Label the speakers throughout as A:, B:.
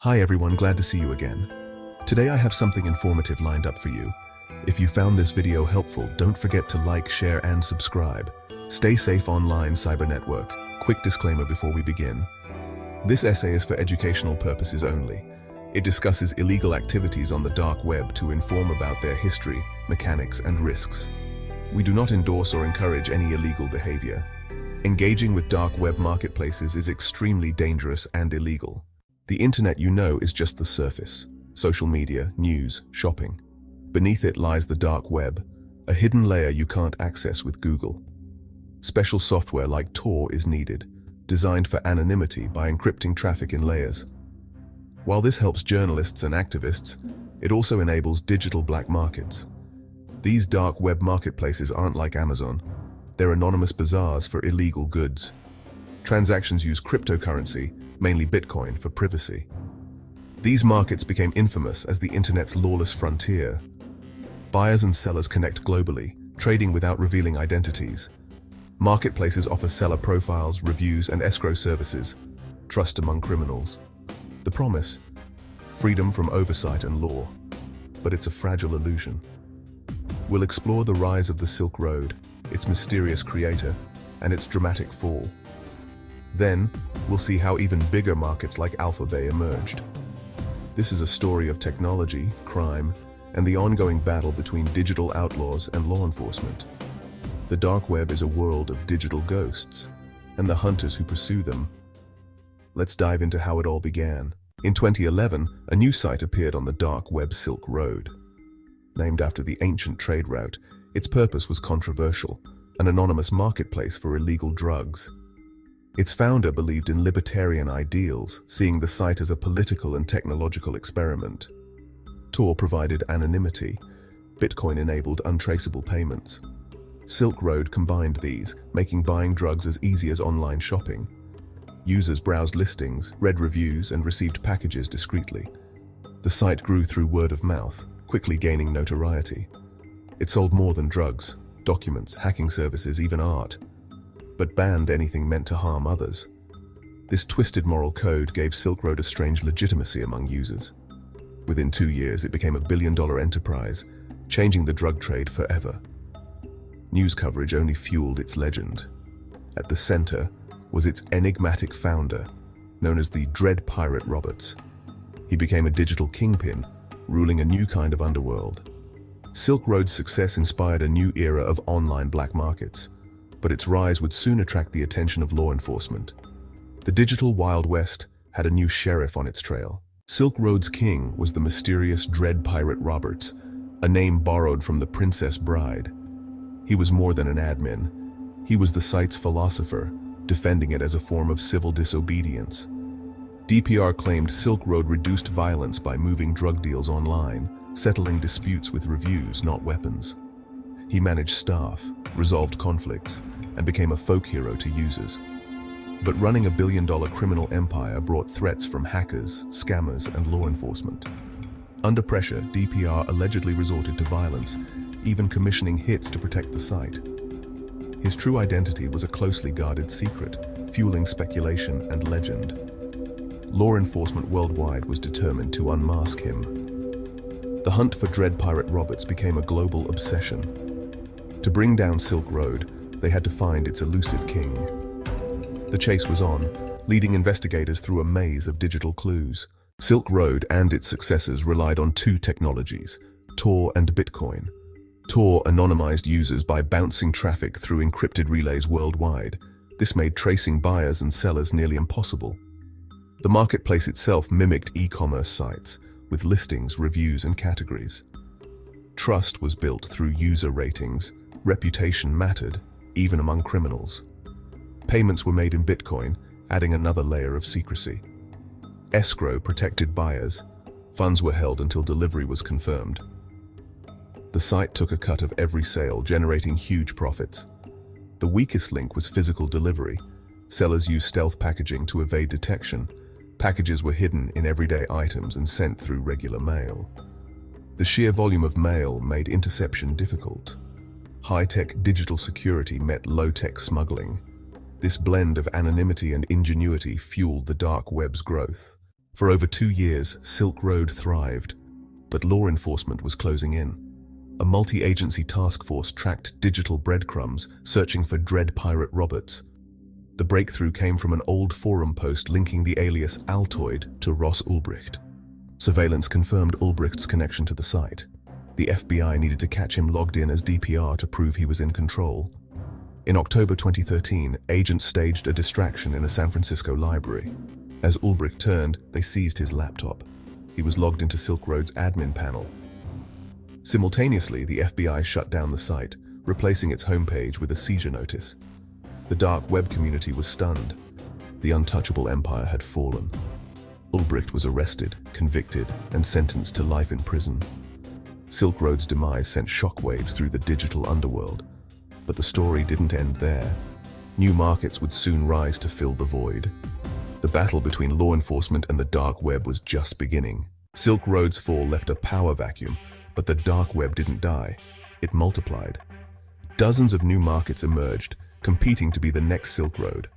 A: Hi everyone, glad to see you again. Today I have something informative lined up for you. If you found this video helpful, don't forget to like, share, and subscribe. Stay safe online, cyber network. Quick disclaimer before we begin. This essay is for educational purposes only. It discusses illegal activities on the dark web to inform about their history, mechanics, and risks. We do not endorse or encourage any illegal behavior. Engaging with dark web marketplaces is extremely dangerous and illegal. The internet, you know, is just the surface. Social media, news, shopping. Beneath it lies the dark web, a hidden layer you can't access with Google. Special software like Tor is needed, designed for anonymity by encrypting traffic in layers. While this helps journalists and activists, it also enables digital black markets. These dark web marketplaces aren't like Amazon. They're anonymous bazaars for illegal goods. Transactions use cryptocurrency, mainly Bitcoin, for privacy. These markets became infamous as the internet's lawless frontier. Buyers and sellers connect globally, trading without revealing identities. Marketplaces offer seller profiles, reviews, and escrow services. Trust among criminals. The promise? Freedom from oversight and law. But it's a fragile illusion. We'll explore the rise of the Silk Road, its mysterious creator, and its dramatic fall. Then, we'll see how even bigger markets like AlphaBay emerged. This is a story of technology, crime, and the ongoing battle between digital outlaws and law enforcement. The dark web is a world of digital ghosts, and the hunters who pursue them. Let's dive into how it all began. In 2011, a new site appeared on the dark web, Silk Road. Named after the ancient trade route, its purpose was controversial, an anonymous marketplace for illegal drugs. Its founder believed in libertarian ideals, seeing the site as a political and technological experiment. Tor provided anonymity. Bitcoin enabled untraceable payments. Silk Road combined these, making buying drugs as easy as online shopping. Users browsed listings, read reviews, and received packages discreetly. The site grew through word of mouth, quickly gaining notoriety. It sold more than drugs, documents, hacking services, even art, but banned anything meant to harm others. This twisted moral code gave Silk Road a strange legitimacy among users. Within 2 years, it became a billion-dollar enterprise, changing the drug trade forever. News coverage only fueled its legend. At the center was its enigmatic founder, known as the Dread Pirate Roberts. He became a digital kingpin, ruling a new kind of underworld. Silk Road's success inspired a new era of online black markets, but its rise would soon attract the attention of law enforcement. The digital Wild West had a new sheriff on its trail. Silk Road's king was the mysterious Dread Pirate Roberts, a name borrowed from the Princess Bride. He was more than an admin. He was the site's philosopher, defending it as a form of civil disobedience. DPR claimed Silk Road reduced violence by moving drug deals online, settling disputes with reviews, not weapons. He managed staff, resolved conflicts, and became a folk hero to users. But running a billion-dollar criminal empire brought threats from hackers, scammers, and law enforcement. Under pressure, DPR allegedly resorted to violence, even commissioning hits to protect the site. His true identity was a closely guarded secret, fueling speculation and legend. Law enforcement worldwide was determined to unmask him. The hunt for Dread Pirate Roberts became a global obsession. To bring down Silk Road, they had to find its elusive king. The chase was on, leading investigators through a maze of digital clues. Silk Road and its successors relied on two technologies, Tor and Bitcoin. Tor anonymized users by bouncing traffic through encrypted relays worldwide. This made tracing buyers and sellers nearly impossible. The marketplace itself mimicked e-commerce sites, with listings, reviews, and categories. Trust was built through user ratings. Reputation mattered, even among criminals. Payments were made in Bitcoin, adding another layer of secrecy. Escrow protected buyers. Funds were held until delivery was confirmed. The site took a cut of every sale, generating huge profits. The weakest link was physical delivery. Sellers used stealth packaging to evade detection. Packages were hidden in everyday items and sent through regular mail. The sheer volume of mail made interception difficult. High-tech digital security met low-tech smuggling. This blend of anonymity and ingenuity fueled the dark web's growth. For over 2 years, Silk Road thrived, but law enforcement was closing in. A multi-agency task force tracked digital breadcrumbs, searching for Dread Pirate Roberts. The breakthrough came from an old forum post linking the alias Altoid to Ross Ulbricht. Surveillance confirmed Ulbricht's connection to the site. The FBI needed to catch him logged in as DPR to prove he was in control. In October 2013, agents staged a distraction in a San Francisco library. As Ulbricht turned, they seized his laptop. He was logged into Silk Road's admin panel. Simultaneously, the FBI shut down the site, replacing its homepage with a seizure notice. The dark web community was stunned. The untouchable empire had fallen. Ulbricht was arrested, convicted, and sentenced to life in prison. Silk Road's demise sent shockwaves through the digital underworld. But the story didn't end there. New markets would soon rise to fill the void. The battle between law enforcement and the dark web was just beginning. Silk Road's fall left a power vacuum, but the dark web didn't die. It multiplied. Dozens of new markets emerged, competing to be the next Silk Road.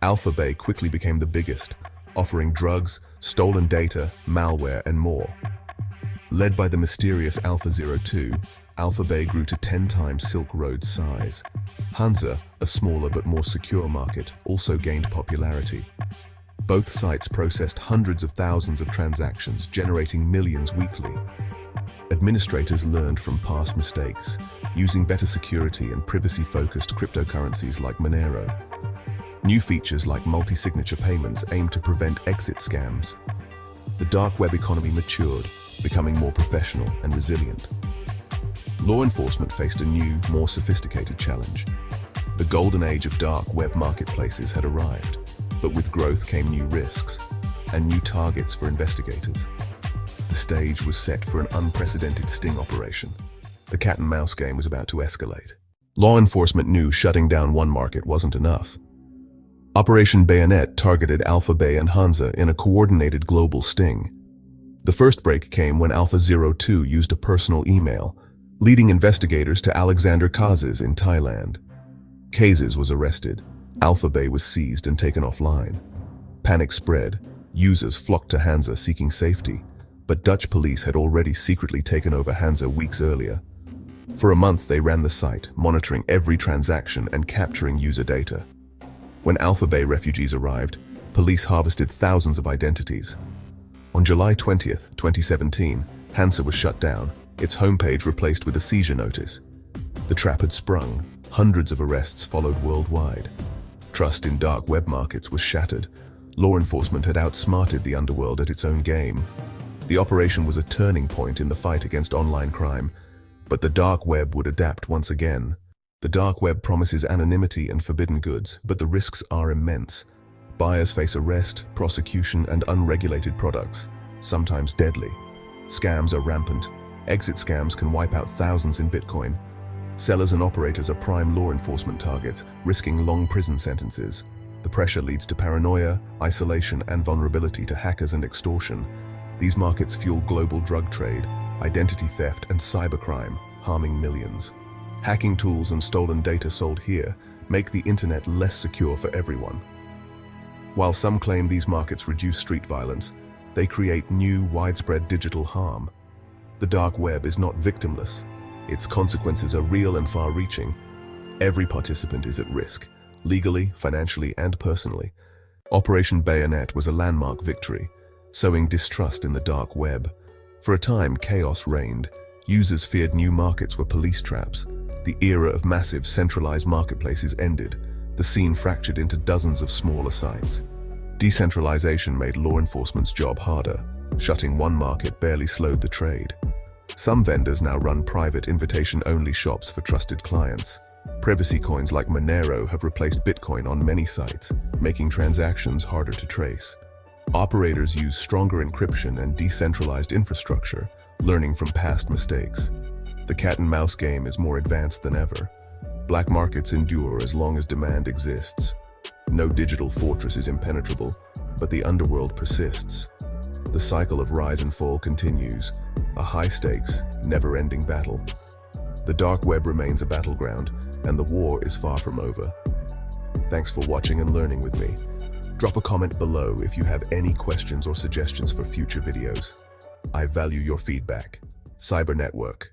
A: AlphaBay quickly became the biggest, offering drugs, stolen data, malware, and more. Led by the mysterious Alpha-02, AlphaBay grew to 10 times Silk Road's size. Hansa, a smaller but more secure market, also gained popularity. Both sites processed hundreds of thousands of transactions, generating millions weekly. Administrators learned from past mistakes, using better security and privacy-focused cryptocurrencies like Monero. New features like multi-signature payments aimed to prevent exit scams. The dark web economy matured, becoming more professional and resilient. Law enforcement faced a new, more sophisticated challenge. The golden age of dark web marketplaces had arrived, but with growth came new risks and new targets for investigators. The stage was set for an unprecedented sting operation. The cat-and-mouse game was about to escalate. Law enforcement knew shutting down one market wasn't enough. Operation Bayonet targeted AlphaBay and Hansa in a coordinated global sting. The first break came when Alpha-02 used a personal email, leading investigators to Alexander Kazes in Thailand. Kazes was arrested. AlphaBay was seized and taken offline. Panic spread. Users flocked to Hansa seeking safety, but Dutch police had already secretly taken over Hansa weeks earlier. For a month they ran the site, monitoring every transaction and capturing user data. When AlphaBay refugees arrived, police harvested thousands of identities. On July 20th, 2017, Hansa was shut down, its homepage replaced with a seizure notice. The trap had sprung. Hundreds of arrests followed worldwide. Trust in dark web markets was shattered. Law enforcement had outsmarted the underworld at its own game. The operation was a turning point in the fight against online crime, but the dark web would adapt once again. The dark web promises anonymity and forbidden goods, but the risks are immense. Buyers face arrest, prosecution, and unregulated products, sometimes deadly. Scams are rampant. Exit scams can wipe out thousands in Bitcoin. Sellers and operators are prime law enforcement targets, risking long prison sentences. The pressure leads to paranoia, isolation, and vulnerability to hackers and extortion. These markets fuel global drug trade, identity theft, and cybercrime, harming millions. Hacking tools and stolen data sold here make the internet less secure for everyone. While some claim these markets reduce street violence, they create new, widespread digital harm. The dark web is not victimless. Its consequences are real and far-reaching. Every participant is at risk, legally, financially, and personally. Operation Bayonet was a landmark victory, sowing distrust in the dark web. For a time, chaos reigned. Users feared new markets were police traps. The era of massive, centralized marketplaces ended. The scene fractured into dozens of smaller sites. Decentralization made law enforcement's job harder. Shutting one market barely slowed the trade. Some vendors now run private invitation-only shops for trusted clients. Privacy coins like Monero have replaced Bitcoin on many sites, making transactions harder to trace. Operators use stronger encryption and decentralized infrastructure, learning from past mistakes. The cat-and-mouse game is more advanced than ever. Black markets endure as long as demand exists. No digital fortress is impenetrable, but the underworld persists. The cycle of rise and fall continues, a high-stakes, never-ending battle. The dark web remains a battleground, and the war is far from over. Thanks for watching and learning with me. Drop a comment below if you have any questions or suggestions for future videos. I value your feedback. Cyber Network.